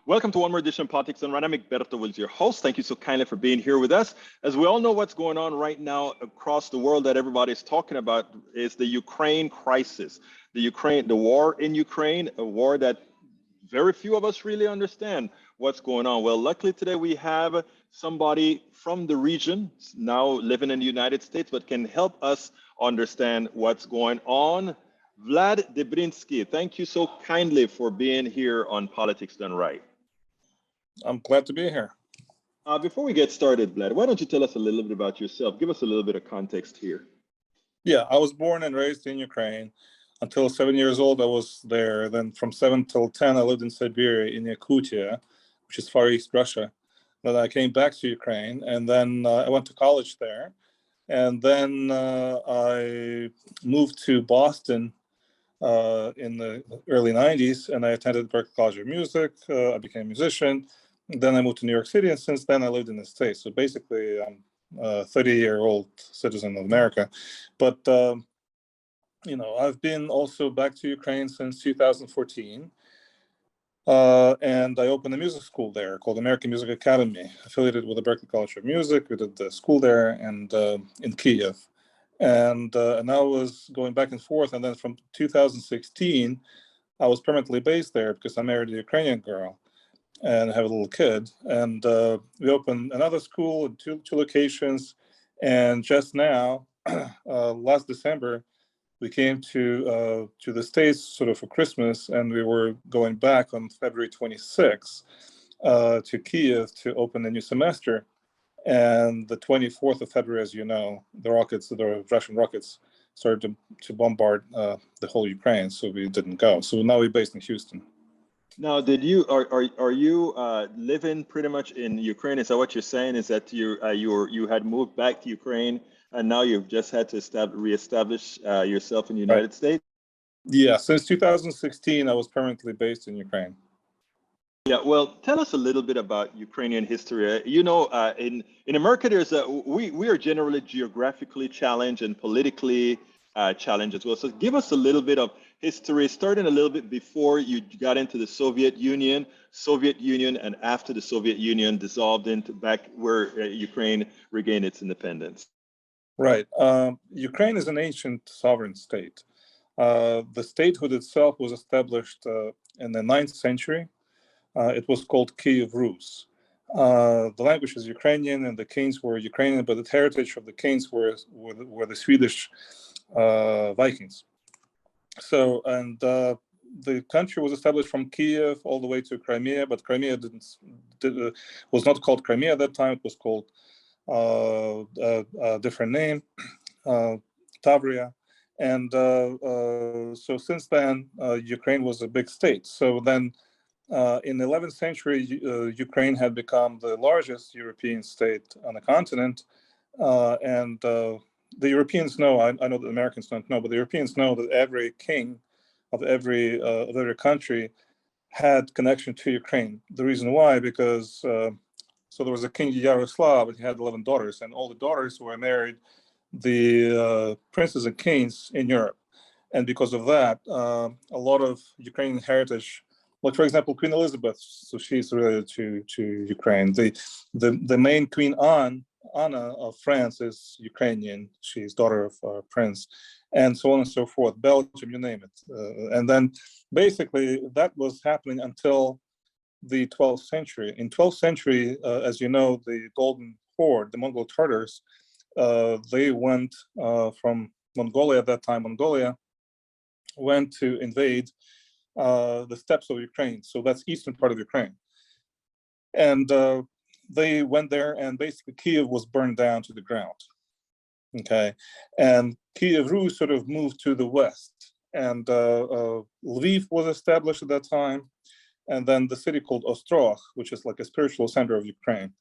Welcome to one more edition of Politics Done Right. I'm Egberto Wills, your host. Thank you so kindly for being here with us. As we all know, what's going on right now across the world that everybody's talking about is the Ukraine crisis. The war in Ukraine, a war that very few of us really understand what's going on. Well, luckily today we have somebody from the region now living in the United States, but can help us understand what's going on. Vlad De Briansky, thank you so kindly for being here on Politics Done Right. I'm glad to be here. Before we get started, Vlad, why don't you tell us a little bit about yourself? Give us a little bit of context here. Yeah, I was born and raised in Ukraine. Until 7 years old, I was there. Then from 7 till 10, I lived in Siberia, in Yakutia, which is Far East Russia. Then I came back to Ukraine, and then I went to college there. And then I moved to Boston in the early 90s, and I attended Berklee College of Music. I became a musician. Then I moved to New York City, and since then I lived in the States. So basically, I'm a 30-year-old citizen of America. But, I've been also back to Ukraine since 2014. And I opened a music school there called American Music Academy, affiliated with the Berklee College of Music. We did the school there and in Kiev. And I was going back and forth. And then from 2016, I was permanently based there because I married a Ukrainian girl and have a little kid. And we opened another school in two locations. And just now, last December, we came to the States sort of for Christmas, and we were going back on February 26th to Kiev to open a new semester. And the 24th of February, as you know, the Russian rockets started to bombard the whole Ukraine, so we didn't go. So now we're based in Houston. Now, are you living pretty much in Ukraine? Is that what you're saying? Is that you had moved back to Ukraine and now you've just had to reestablish yourself in the United States? Yeah, since 2016, I was permanently based in Ukraine. Yeah, well, tell us a little bit about Ukrainian history. In America, we are generally geographically challenged and politically challenged as well. So give us a little bit of history, starting a little bit before you got into the Soviet Union, and after the Soviet Union dissolved into back where Ukraine regained its independence. Right. Ukraine is an ancient sovereign state. The statehood itself was established in the 9th century. It was called Kiev Rus. The language is Ukrainian, and the kings were Ukrainian, but the heritage of the kings were the Swedish Vikings. So, and the country was established from Kiev all the way to Crimea, but Crimea was not called Crimea at that time. It was called a different name, Tavria. And so since then, Ukraine was a big state. So then in the 11th century, Ukraine had become the largest European state on the continent. And the Europeans know, I know the Americans don't know, but the Europeans know that every king of every country had connection to Ukraine. The reason why, because so there was a king Yaroslav, and he had 11 daughters, and all the daughters were married the princes and kings in Europe. And because of that, a lot of Ukrainian heritage, like for example, Queen Elizabeth, so she's related to Ukraine. The main Queen Anna of France is Ukrainian. She's daughter of a prince, and so on and so forth. Belgium, you name it. And then basically that was happening until the 12th century. In 12th century, as you know, the Golden Horde, the Mongol Tartars, they went from Mongolia at that time. Mongolia went to invade the steppes of Ukraine. So that's eastern part of Ukraine. And they went there, and basically Kiev was burned down to the ground. Okay. And Kiev Rus sort of moved to the west. And Lviv was established at that time. And then the city called Ostrog, which is like a spiritual center of Ukraine.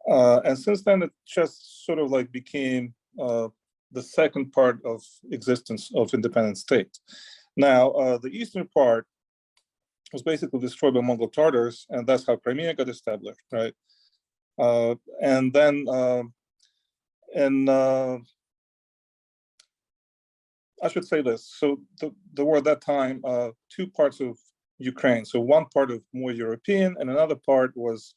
And since then, it just sort of like became the second part of existence of independent state. Now, the eastern part was basically destroyed by Mongol Tartars, and that's how Crimea got established, right? And then, I should say this. So there were at that time 2 parts of Ukraine. So one part of more European, and another part was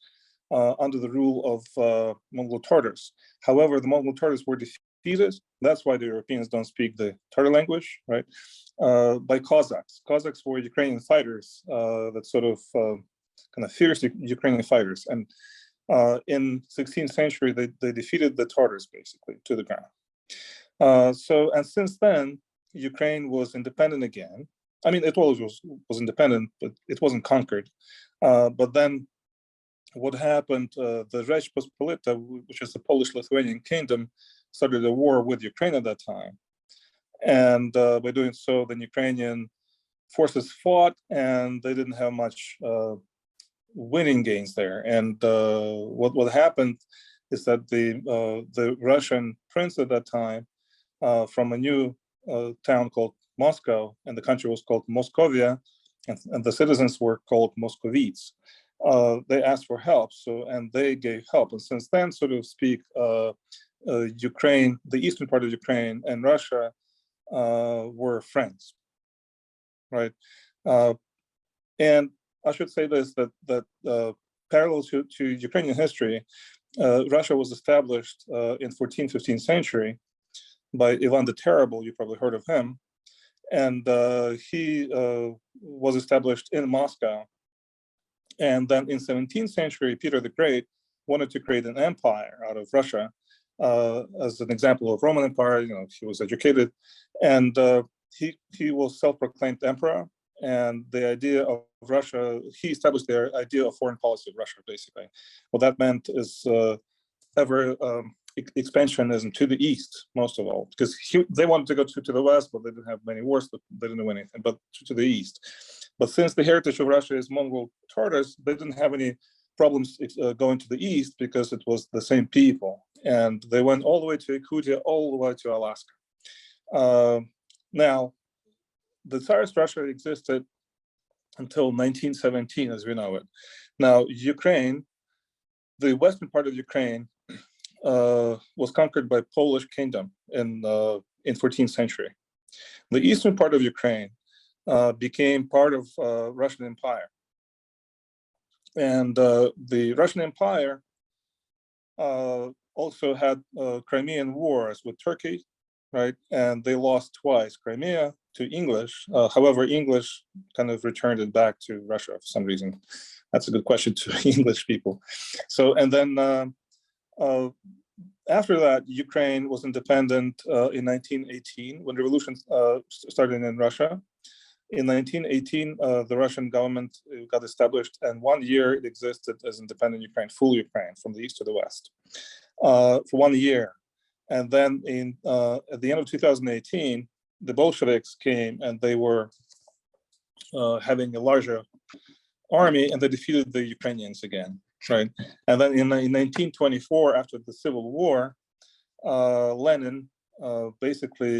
under the rule of Mongol Tartars. However, the Mongol Tartars were defeated. That's why the Europeans don't speak the Tatar language, right? By Cossacks. Cossacks were Ukrainian fighters, that sort of kind of fierce Ukrainian fighters. And in 16th century, they defeated the Tartars basically to the ground. And since then, Ukraine was independent again. I mean, it always was independent, but it wasn't conquered. But then what happened, the Rzesz Pospolita, which is the Polish-Lithuanian kingdom, started a war with Ukraine at that time. And by doing so, the Ukrainian forces fought, and they didn't have much winning gains there. And what happened is that the Russian prince at that time, from a new town called Moscow, and the country was called Moscovia, and the citizens were called Moscovites. They asked for help, and they gave help. And since then, so to speak, Ukraine, the eastern part of Ukraine, and Russia were friends, right? And I should say this: that parallel to Ukrainian history, Russia was established in 14th, 15th century by Ivan the Terrible. You probably heard of him. And he was established in Moscow. And then in 17th century, Peter the Great wanted to create an empire out of Russia, as an example of Roman Empire. You know, he was educated, and he was self-proclaimed emperor. And the idea of Russia, he established their idea of foreign policy of Russia, basically. What that meant is ever expansionism to the east, most of all, because they wanted to go to the west, but they didn't have many wars, but they didn't know anything, but to the east. But since the heritage of Russia is Mongol Tartars, they didn't have any problems going to the east because it was the same people. And they went all the way to Yakutia, all the way to Alaska. Now, the Tsarist Russia existed until 1917, as we know it. Now, Ukraine, the western part of Ukraine, was conquered by Polish kingdom in 14th century. The eastern part of Ukraine became part of Russian Empire. And the Russian Empire also had Crimean wars with Turkey, right? And they lost twice Crimea to English. However, English kind of returned it back to Russia for some reason. That's a good question to English people. So, and then after that, Ukraine was independent in 1918 when the revolution started in Russia. In 1918, the Russian government got established, and 1 year it existed as independent Ukraine, full Ukraine, from the east to the west, for 1 year. And then at the end of 2018, the Bolsheviks came, and they were having a larger army, and they defeated the Ukrainians again, right? And then in 1924, after the Civil War, Lenin basically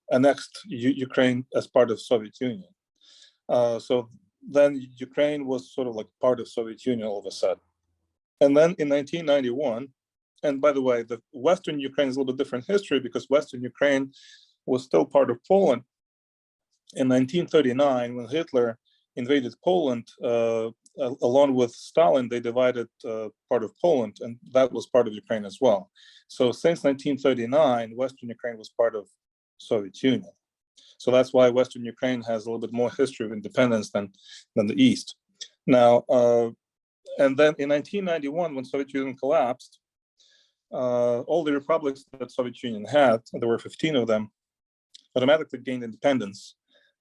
annexed Ukraine as part of Soviet Union. So then Ukraine was sort of like part of Soviet Union all of a sudden. And then in 1991, and by the way, the Western Ukraine is a little bit different history because Western Ukraine was still part of Poland. In 1939, when Hitler invaded Poland, along with Stalin, they divided part of Poland, and that was part of Ukraine as well. So since 1939, Western Ukraine was part of Soviet Union. So that's why Western Ukraine has a little bit more history of independence than the East. Now, and then in 1991, when Soviet Union collapsed, all the republics that Soviet Union had, and there were 15 of them, automatically gained independence,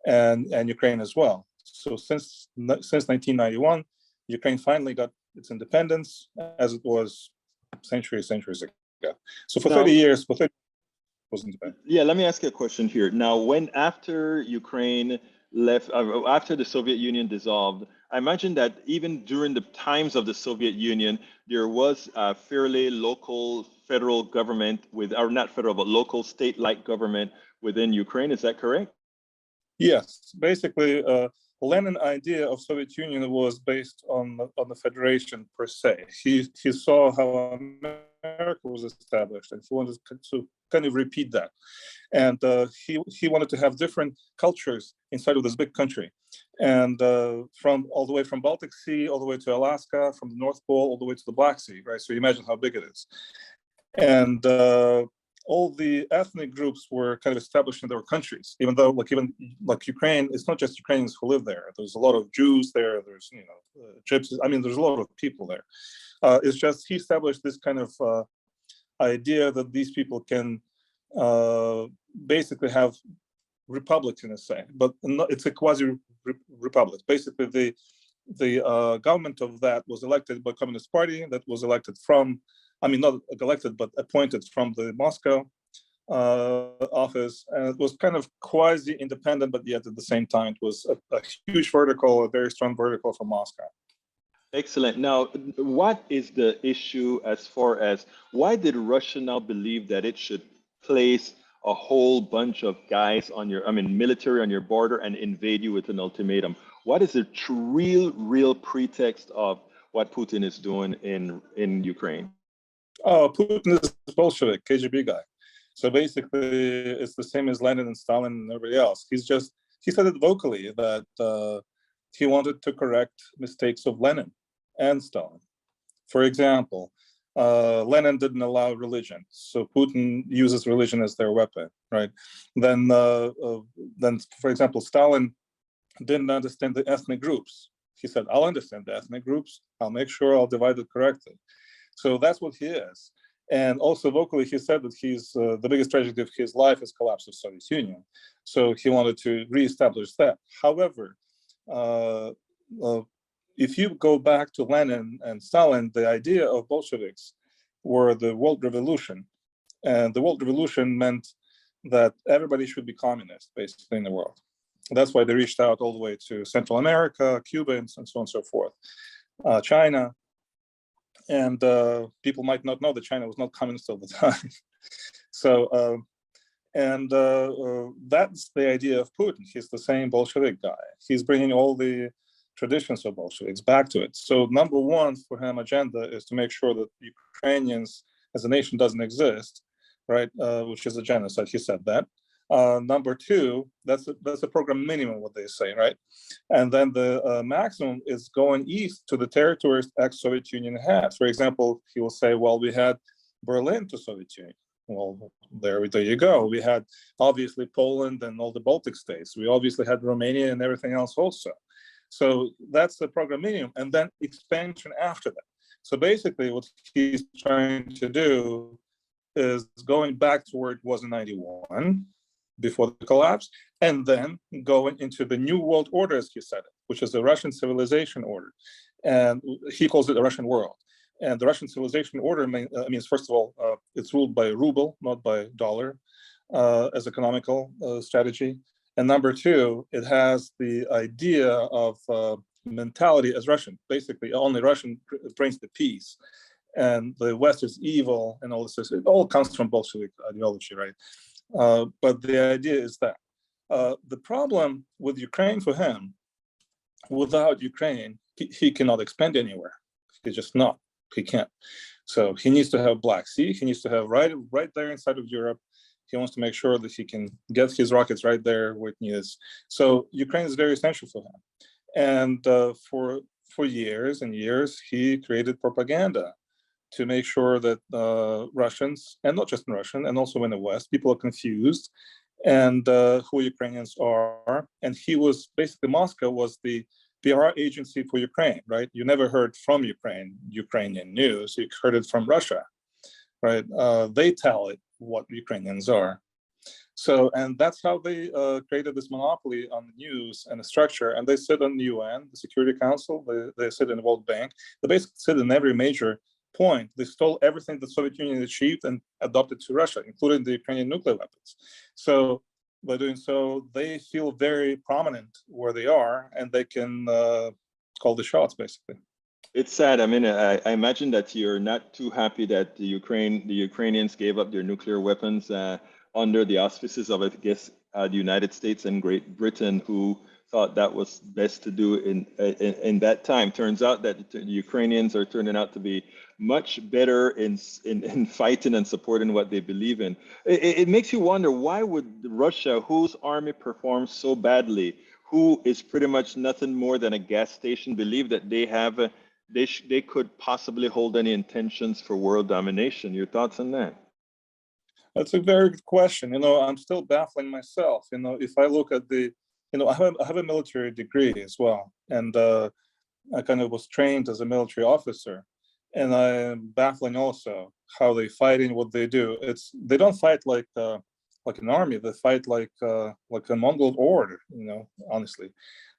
and Ukraine as well. So since 1991, Ukraine finally got its independence, as it was centuries ago. So for 30 years, was independent. Yeah, let me ask you a question here. Now, when after Ukraine left, after the Soviet Union dissolved, I imagine that even during the times of the Soviet Union, there was a fairly local federal government or not federal, but local state-like government within Ukraine. Is that correct? Yes, basically, Lenin's idea of Soviet Union was based on the federation per se. He saw how America was established, and he wanted to kind of repeat that. And he wanted to have different cultures inside of this big country. and from all the way from Baltic Sea all the way to Alaska, from the North Pole all the way to the Black Sea, right? So you imagine how big it is. And all the ethnic groups were kind of established in their countries, even though even Ukraine, it's not just Ukrainians who live there. There's a lot of Jews there. There's, Gypsies. I mean, there's a lot of people there. It's just he established this kind of idea that these people can basically have republics in a say, but it's a quasi-republic. Basically, the government of that was elected by Communist Party, that was elected from, I mean, not elected, but appointed from the Moscow office. And it was kind of quasi-independent, but yet at the same time, it was a huge vertical, a very strong vertical from Moscow. Excellent. Now, what is the issue as far as why did Russia now believe that it should place a whole bunch of guys on your, military on your border and invade you with an ultimatum? What is the real pretext of what Putin is doing in Ukraine? Oh, Putin is a Bolshevik, KGB guy. So basically, it's the same as Lenin and Stalin and everybody else. He said it vocally that he wanted to correct mistakes of Lenin and Stalin. For example, Lenin didn't allow religion, so Putin uses religion as their weapon, right? Then, for example, Stalin didn't understand the ethnic groups. He said, "I'll understand the ethnic groups. I'll make sure I'll divide it correctly." So that's what he is. And also vocally, he said that the biggest tragedy of his life is collapse of Soviet Union. So he wanted to reestablish that. However, if you go back to Lenin and Stalin, the idea of Bolsheviks were the world revolution. And the world revolution meant that everybody should be communist, basically, in the world. That's why they reached out all the way to Central America, Cubans, and so on and so forth, China. And people might not know that China was not communist all the time. So, that's the idea of Putin. He's the same Bolshevik guy. He's bringing all the traditions of Bolsheviks back to it. So number one for him agenda is to make sure that Ukrainians as a nation doesn't exist, right? Which is a genocide. He said that. Number two, that's a program minimum, what they say, right? And then the maximum is going east to the territories ex-Soviet Union had. For example, he will say, well, we had Berlin to Soviet Union. Well, there you go. We had obviously Poland and all the Baltic states. We obviously had Romania and everything else also. So that's the program minimum, and then expansion after that. So basically what he's trying to do is going back to where it was in 91, before the collapse, and then going into the new world order, as he said it, which is the Russian civilization order. And he calls it the Russian world. And the Russian civilization order means, first of all, it's ruled by ruble, not by dollar, as economical strategy. And number two, it has the idea of mentality as Russian. Basically, only Russian brings the peace. And the West is evil and all this. It all comes from Bolshevik ideology, right? But the idea is that the problem with Ukraine for him, without Ukraine, he cannot expand anywhere. He's just not. He can't. So he needs to have Black Sea. He needs to have right there inside of Europe. He wants to make sure that he can get his rockets right there where it needs. So Ukraine is very essential for him. And for years and years, he created propaganda to make sure that Russians, and not just in Russian, and also in the West, people are confused and who Ukrainians are. And he was basically, Moscow was the PR agency for Ukraine, right? You never heard from Ukrainian news. You heard it from Russia, right? They tell it what Ukrainians are. So, and that's how they created this monopoly on the news and the structure. And they sit on the UN, the Security Council, they sit in the World Bank. They basically sit in every major point. They stole everything the Soviet Union achieved and adopted to Russia, including the Ukrainian nuclear weapons. So by doing so, they feel very prominent where they are, and they can call the shots, basically. It's sad. I mean, I imagine that you're not too happy that the Ukrainians gave up their nuclear weapons under the auspices of, I guess, the United States and Great Britain, who thought that was best to do in that time. Turns out that the Ukrainians are turning out to be much better in fighting and supporting what they believe in. It makes you wonder, why would Russia, whose army performs so badly, who is pretty much nothing more than a gas station, believe that they have they could possibly hold any intentions for world domination. Your thoughts on that? That's a very good question. I'm still baffling myself. If I look at I have a military degree as well, and I kind of was trained as a military officer, and I'm baffling also how they fight and what they do. They don't fight like an army. They fight like a Mongol horde. Honestly,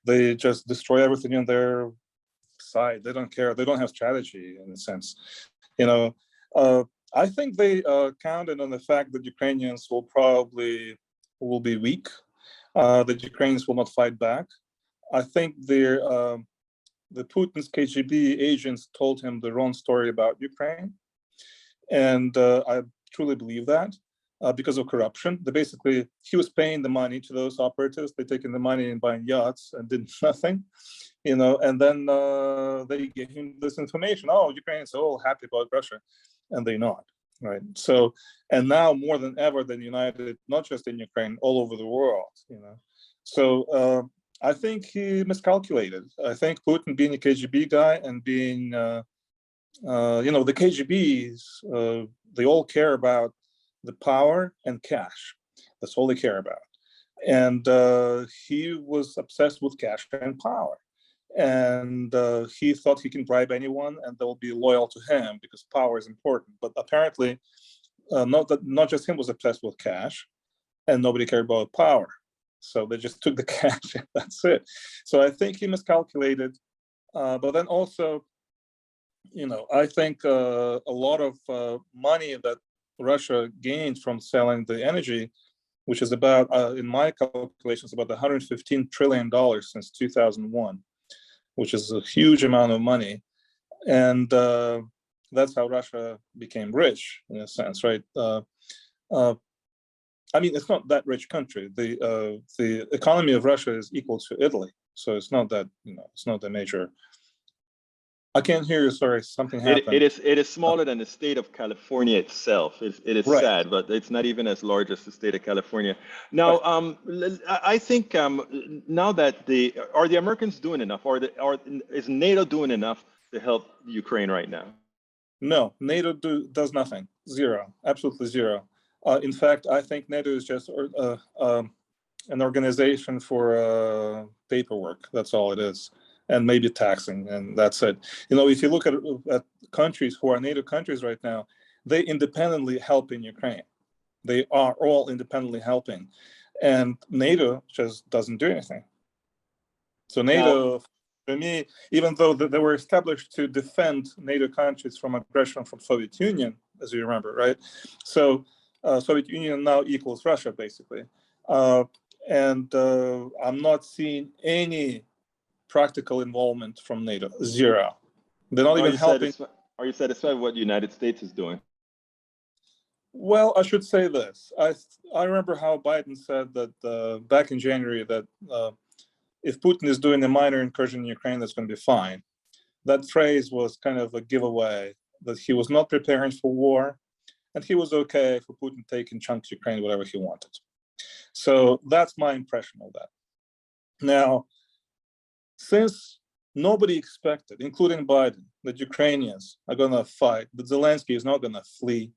they just destroy everything in their side. They don't care. They don't have strategy in a sense. I think they counted on the fact that Ukrainians will be weak. That Ukrainians will not fight back. I think the Putin's KGB agents told him the wrong story about Ukraine, and I truly believe that because of corruption. He was paying the money to those operatives. They taking the money and buying yachts and did nothing, and then they gave him this information. Oh, Ukrainians are all happy about Russia, and they're not, right? So, and now more than ever, they're united, not just in Ukraine, all over the world, So I think he miscalculated. I think Putin, being a KGB guy and being, the KGBs, they all care about the power and cash. That's all they care about. And he was obsessed with cash and power. And he thought he can bribe anyone and they'll be loyal to him because power is important. But apparently, not just him was obsessed with cash, and nobody cared about power. So they just took the cash and that's it. So I think he miscalculated. But then also, I think a lot of money that Russia gained from selling the energy, which is about, in my calculations, about $115 trillion since 2001, which is a huge amount of money. And that's how Russia became rich, in a sense, right? I mean, it's not that rich country. The economy of Russia is equal to Italy, so it's not that it's not the major. I can't hear you. Sorry, something happened. It is smaller than the state of California itself. It is right. Sad, but it's not even as large as the state of California. Now, I think now that are the Americans doing enough, is NATO doing enough to help Ukraine right now? No, NATO does nothing. Zero, absolutely zero. In fact, I think NATO is just an organization for paperwork. That's all it is, and maybe taxing, and that's it. If you look at countries who are NATO countries right now, they independently help in Ukraine. They are all independently helping, and NATO just doesn't do anything. So NATO, for me, even though they were established to defend NATO countries from aggression from Soviet Union, as you remember, right? So Soviet Union now equals Russia, basically. And I'm not seeing any practical involvement from NATO. Zero. They're not even helping. Are you satisfied with what the United States is doing? Well, I should say this. I remember how Biden said that back in January that if Putin is doing a minor incursion in Ukraine, that's going to be fine. That phrase was kind of a giveaway that he was not preparing for war, and he was okay for Putin taking chunks of Ukraine, whatever he wanted. So that's my impression of that. Now, since nobody expected, including Biden, that Ukrainians are going to fight, that Zelensky is not going to flee,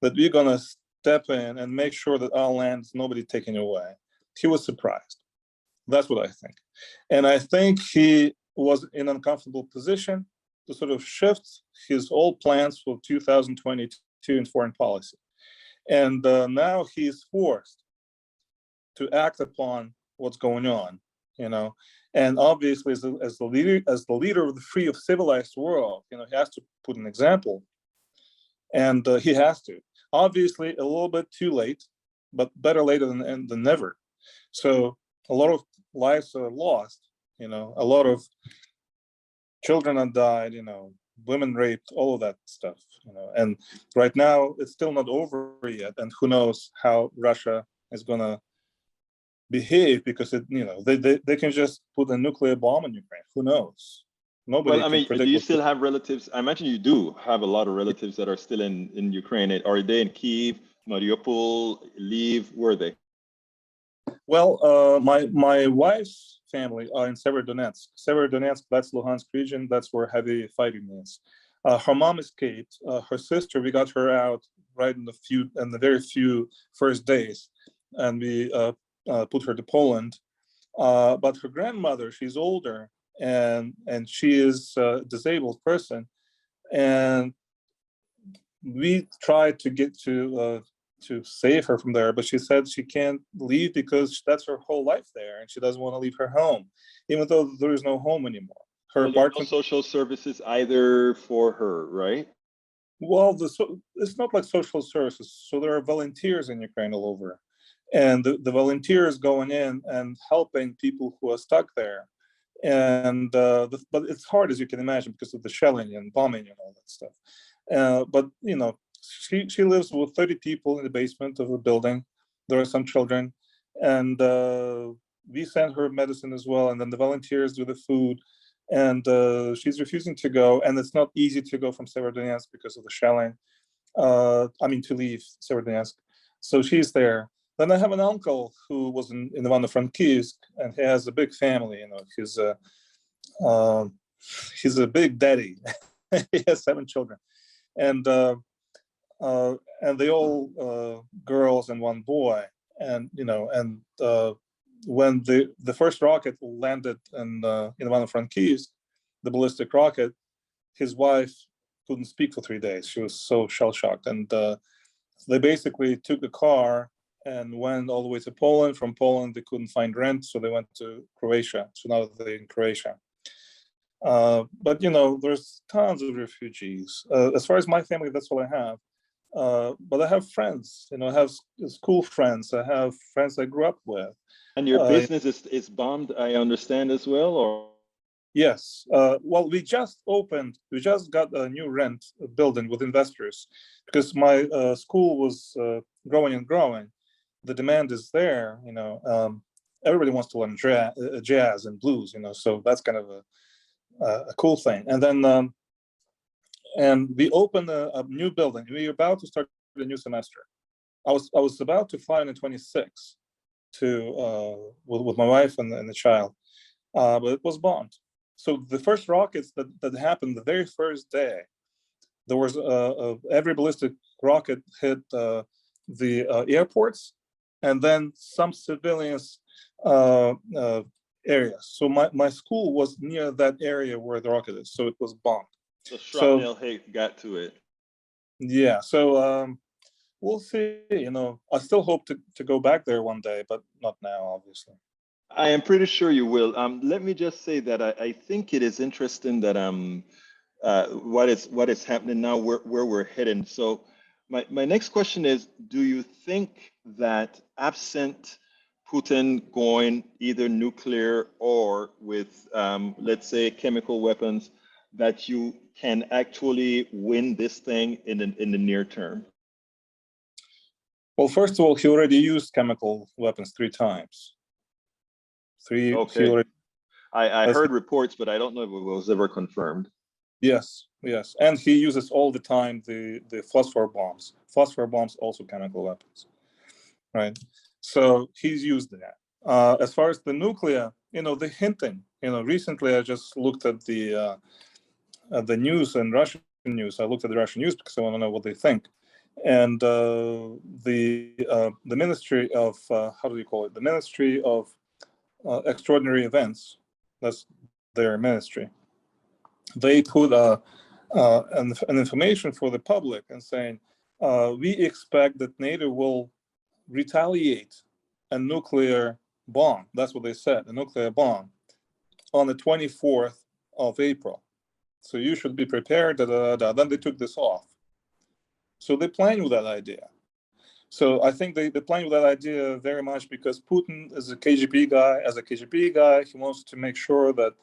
that we're going to step in and make sure that our land is nobody taken away, he was surprised. That's what I think. And I think he was in an uncomfortable position to sort of shift his old plans for 2022 in foreign policy. And now he's forced to act upon what's going on, And obviously, as the leader of the free of civilized world, he has to put an example, and he has to. Obviously, a little bit too late, but better later than never. So a lot of lives are lost, a lot of children have died, women raped, all of that stuff, and right now it's still not over yet, and who knows how Russia is going to behave, because they can just put a nuclear bomb in Ukraine. Who knows? Nobody. Well, I mean, do you still have relatives? I imagine you do have a lot of relatives that are still in Ukraine. Are they in Kyiv, Mariupol, Lviv? Where are they? Well, my wife's family are in Severodonetsk. Severodonetsk, that's Luhansk region. That's where heavy fighting is. Her mom escaped. Her sister, we got her out right in the very few first days, and we put her to Poland. But her grandmother, she's older, and she is a disabled person, and we tried to get to save her from there, but she said she can't leave because that's her whole life there, and she doesn't want to leave her home, even though there is no home anymore. Her Well, there are no apartment. social services either for her, right? Well, it's not like social services. So there are volunteers in Ukraine all over, and the volunteers going in and helping people who are stuck there. And but it's hard, as you can imagine, because of the shelling and bombing and all that stuff. But you know, she lives with 30 people in the basement of the building. There are some children, and we send her medicine as well. And then the volunteers do the food. And she's refusing to go. And it's not easy to go from Severodonetsk because of the shelling. I mean, to leave Severodonetsk. So she's there. Then I have an uncle who was in Ivano-Frankivsk, and he has a big family. You know, he's a big daddy. He has 7 children, and they all girls and 1 boy. And you know, and when the first rocket landed in Ivano-Frankivsk, the ballistic rocket, his wife couldn't speak for 3 days. She was so shell shocked, and they basically took a car and went all the way to Poland. From Poland, they couldn't find rent, so they went to Croatia. So now they're in Croatia. But you know, there's tons of refugees. As far as my family, that's all I have. But I have friends. You know, I have school friends. I have friends I grew up with. And your business is bombed, I understand as well, or? Yes. Well, we just got a new rent building with investors because my school was growing and growing. The demand is there, you know. Everybody wants to learn jazz and blues, you know, so that's kind of a cool thing. And then, and we opened a new building. We were about to start a new semester. I was about to fly on the 26th to with my wife and the child, but it was bombed. So the first rockets that happened the very first day, there was every ballistic rocket hit the airports, and then some civilians areas. So my school was near that area where the rocket is, so it was bombed. The shrapnel hit got to it. Yeah, so we'll see. You know, I still hope to go back there one day, but not now, obviously. I am pretty sure you will. Let me just say that I think it is interesting that what is happening now, where we're heading. So my next question is, do you think that absent Putin going either nuclear or with let's say chemical weapons, that you can actually win this thing in the near term? Well, first of all, he already used chemical weapons 3 times. Okay. I heard reports, but I don't know if it was ever confirmed. Yes, and he uses all the time the phosphor bombs. Phosphor bombs also chemical weapons, right? So he's used that. As far as the nuclear, you know, the hinting. You know, recently I just looked at the news and Russian news. I looked at the Russian news because I want to know what they think. And the Ministry of how do you call it? The Ministry of Extraordinary Events. That's their ministry. They put an information for the public and saying, we expect that NATO will retaliate a nuclear bomb. That's what they said, a nuclear bomb on the 24th of April. So you should be prepared. Then they took this off. So they're playing with that idea. So I think they're playing with that idea very much because Putin is a KGB guy. As a KGB guy, he wants to make sure that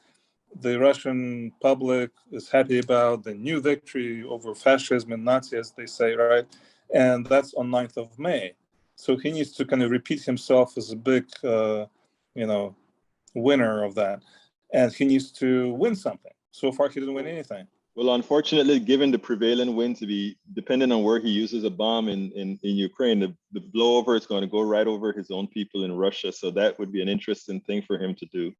the Russian public is happy about the new victory over fascism and Nazi, as they say, right? And that's on 9th of May. So he needs to kind of repeat himself as a big, winner of that. And he needs to win something. So far, he didn't win anything. Well, unfortunately, given the prevailing wind to be depending on where he uses a bomb in Ukraine, the blowover is going to go right over his own people in Russia. So that would be an interesting thing for him to do.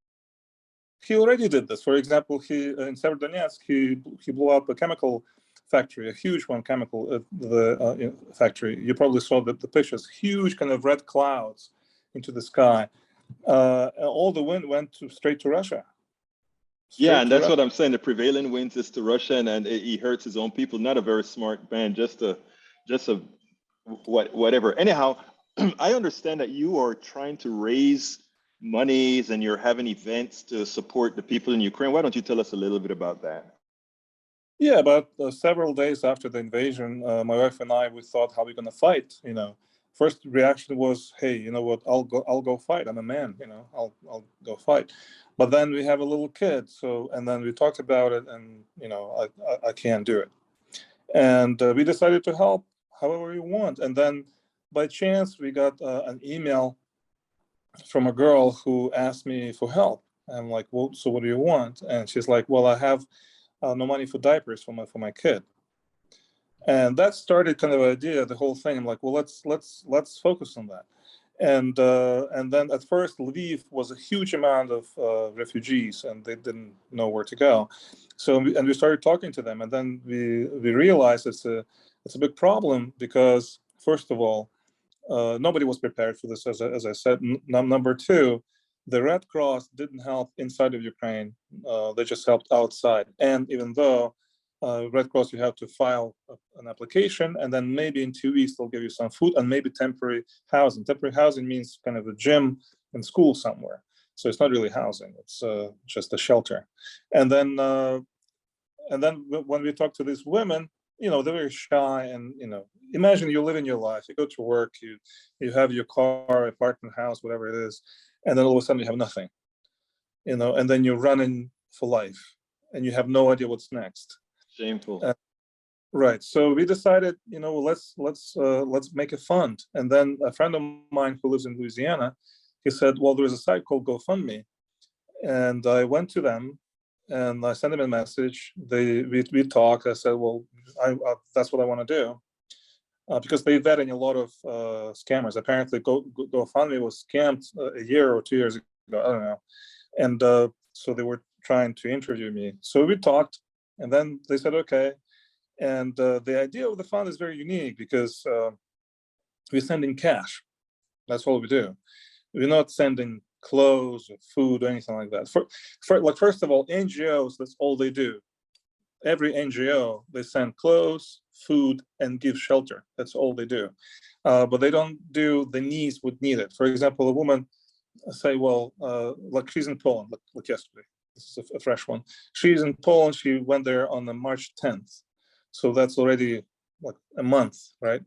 he already did this. For example, he in Severodonetsk, he blew up a chemical factory, a huge one, chemical factory. You probably saw the pictures, huge kind of red clouds into the sky. All the wind went straight to Russia. Yeah, and that's what I'm saying. The prevailing winds is to Russia, and he hurts his own people. Not a very smart man, just a whatever. Anyhow, I understand that you are trying to raise monies and you're having events to support the people in Ukraine. Why don't you tell us a little bit about that? Yeah, about several days after the invasion, my wife and I, we thought, how are we going to fight? First reaction was, hey, you know what? I'll go fight. I'm a man. I'll go fight. But then we have a little kid, and then we talked about it, and I can't do it. And we decided to help however we want. And then by chance, we got an email from a girl who asked me for help. I'm like, well, so what do you want? And she's like, well, I have no money for diapers for my kid. And that started kind of an idea, the whole thing. I'm like, well, let's focus on that. And then at first, Lviv was a huge amount of refugees, and they didn't know where to go. So we started talking to them, and then we realized it's a big problem because, first of all, nobody was prepared for this, as I said. Number two, the Red Cross didn't help inside of Ukraine; they just helped outside. And even though Red Cross, you have to file an application, and then maybe in 2 weeks they'll give you some food and maybe temporary housing. Temporary housing means kind of a gym and school somewhere. So it's not really housing; it's just a shelter. And then when we talk to these women, they're very shy, and imagine you live in your life, you go to work, you have your car, apartment, house, whatever it is, and then all of a sudden you have nothing, and then you're running for life, and you have no idea what's next. Shameful. Right. So we decided, let's make a fund. And then a friend of mine who lives in Louisiana, he said, well, there's a site called GoFundMe, and I went to them and I sent them a message. We talked. I said, well, that's what I want to do, because they're vetting a lot of scammers. Apparently, GoFundMe was scammed a year or 2 years ago. I don't know. And so they were trying to interview me. So we talked, and then they said, okay. And the idea of the fund is very unique because we send in cash. That's all we do. We're not sending clothes or food or anything like that. First of all, NGOs, that's all they do. Every NGO, they send clothes, food, and give shelter. That's all they do. But they don't do the needs would need it. For example, a woman say, well, like she's in Poland, like yesterday. This is a fresh one. She's in Poland. She went there on the March 10th. So that's already like a month, right?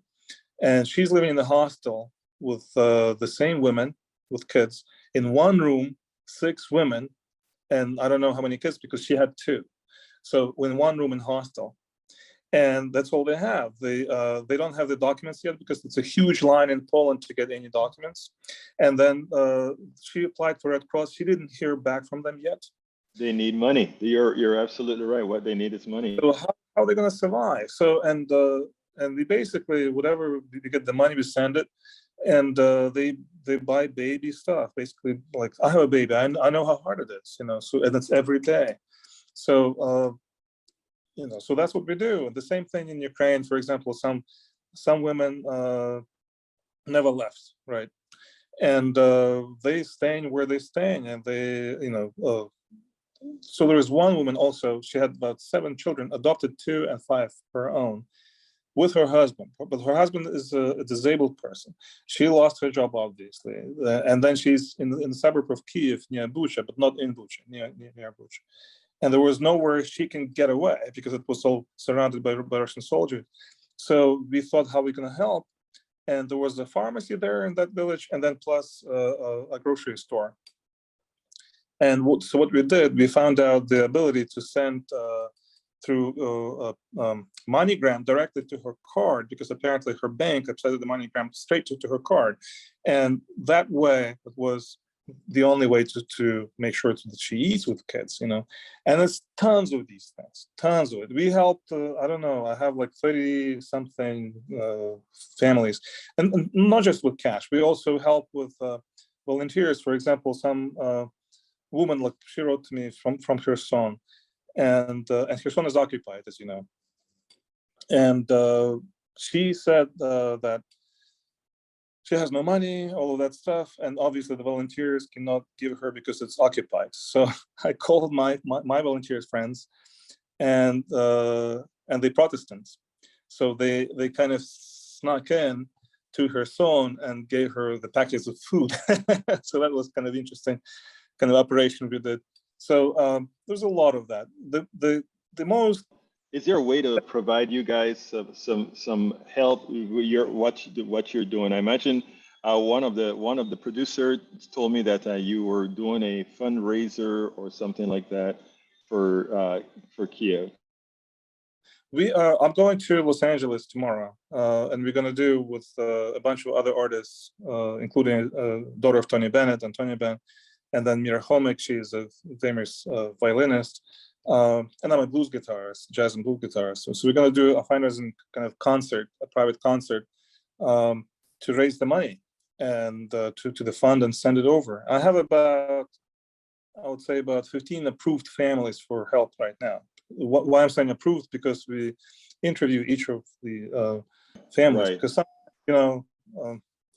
And she's living in the hostel with the same women with kids in one room, 6 women, and I don't know how many kids because she had 2. So in one room in hostel, and that's all they have. They don't have the documents yet because it's a huge line in Poland to get any documents. And then she applied for Red Cross. She didn't hear back from them yet. They need money. You're absolutely right. What they need is money. So how are they going to survive? So and we basically, whatever we get the money, we send it, and they buy baby stuff. Basically, like I have a baby, I know how hard it is, So and it's every day. So so that's what we do. And the same thing in Ukraine, for example, some women never left, right? And they staying where they staying, and they so there is one woman also, she had about 7 children, adopted 2 and 5 her own, with her husband. But her husband is a disabled person. She lost her job, obviously. And then she's in the suburb of Kiev, near Bucha, but not in Bucha, near Bucha. And there was nowhere she can get away because it was all surrounded by Russian soldiers. So we thought, how are we going to help? And there was a pharmacy there in that village, and then plus a grocery store. And so what we did, we found out the ability to send through MoneyGram directly to her card, because apparently her bank accepted the MoneyGram straight to her card. And that way, it was the only way to make sure that she eats with kids, And there's tons of these things, tons of it. We helped, I don't know, I have like 30 something families, and not just with cash. We also help with volunteers. For example, some woman, like she wrote to me from Kherson, and Kherson is occupied, as you know. And she said that she has no money, all of that stuff, and obviously the volunteers cannot give her because it's occupied. So I called my volunteers friends, and they Protestants, so they kind of snuck in to her son and gave her the packets of food. So that was kind of interesting, kind of operation we did. So there's a lot of that. The most. Is there a way to provide you guys some help with what you're doing? I imagine one of the producers told me that you were doing a fundraiser or something like that for Kiev. I'm going to Los Angeles tomorrow, and we're going to do with a bunch of other artists, including daughter of Tony Bennett, Antonia Bennett, and then Mira Homik. She is a famous violinist. And I'm a blues guitarist, jazz and blues guitarist. So we're going to do a fundraising kind of concert, a private concert, to raise the money and to the fund and send it over. I have I would say about 15 approved families for help right now. Why I'm saying approved, because we interview each of the families, Right. because some,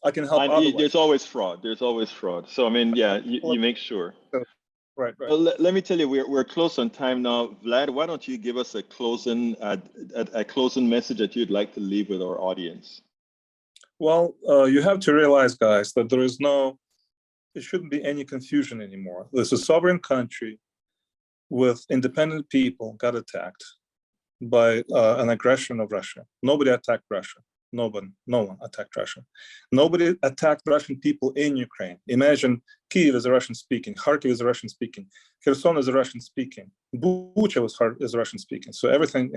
I can help. There's always fraud. There's always fraud. So I mean, yeah, you make sure. Right. Well, let me tell you, we're close on time now. Vlad, why don't you give us a closing message that you'd like to leave with our audience? Well, you have to realize, guys, that there shouldn't be any confusion anymore. There's a sovereign country with independent people got attacked by an aggression of Russia. Nobody attacked Russia. No one attacked Russia. Nobody attacked Russian people in Ukraine. Imagine Kyiv is a Russian-speaking, Kharkiv is a Russian-speaking, Kherson is a Russian-speaking, Bucha is Russian-speaking. So everything,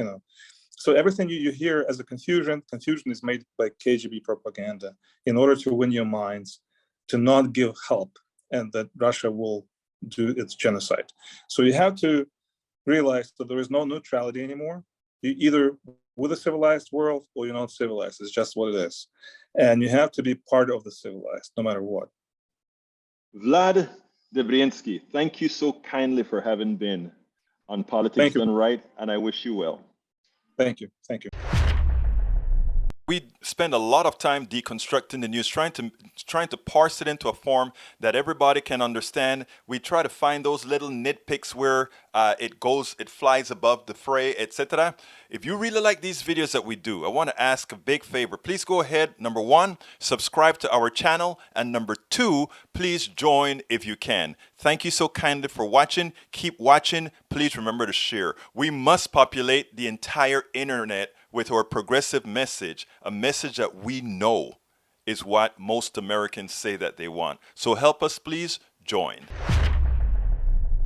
everything you hear as a confusion is made by KGB propaganda in order to win your minds, to not give help, and that Russia will do its genocide. So you have to realize that there is no neutrality anymore. You either with a civilized world or you're not civilized. It's just what it is. And you have to be part of the civilized, no matter what. Vlad De Briansky, thank you so kindly for having been on Politics Done Right, and I wish you well. Thank you. Thank you. We spend a lot of time deconstructing the news, trying to parse it into a form that everybody can understand. We try to find those little nitpicks where it flies above the fray, etc. If you really like these videos that we do, I want to ask a big favor. Please go ahead, number one, subscribe to our channel, and number two, please join if you can. Thank you so kindly for watching. Keep watching. Please remember to share. We must populate the entire internet with our progressive message, a message that we know is what most Americans say that they want. So help us, please join.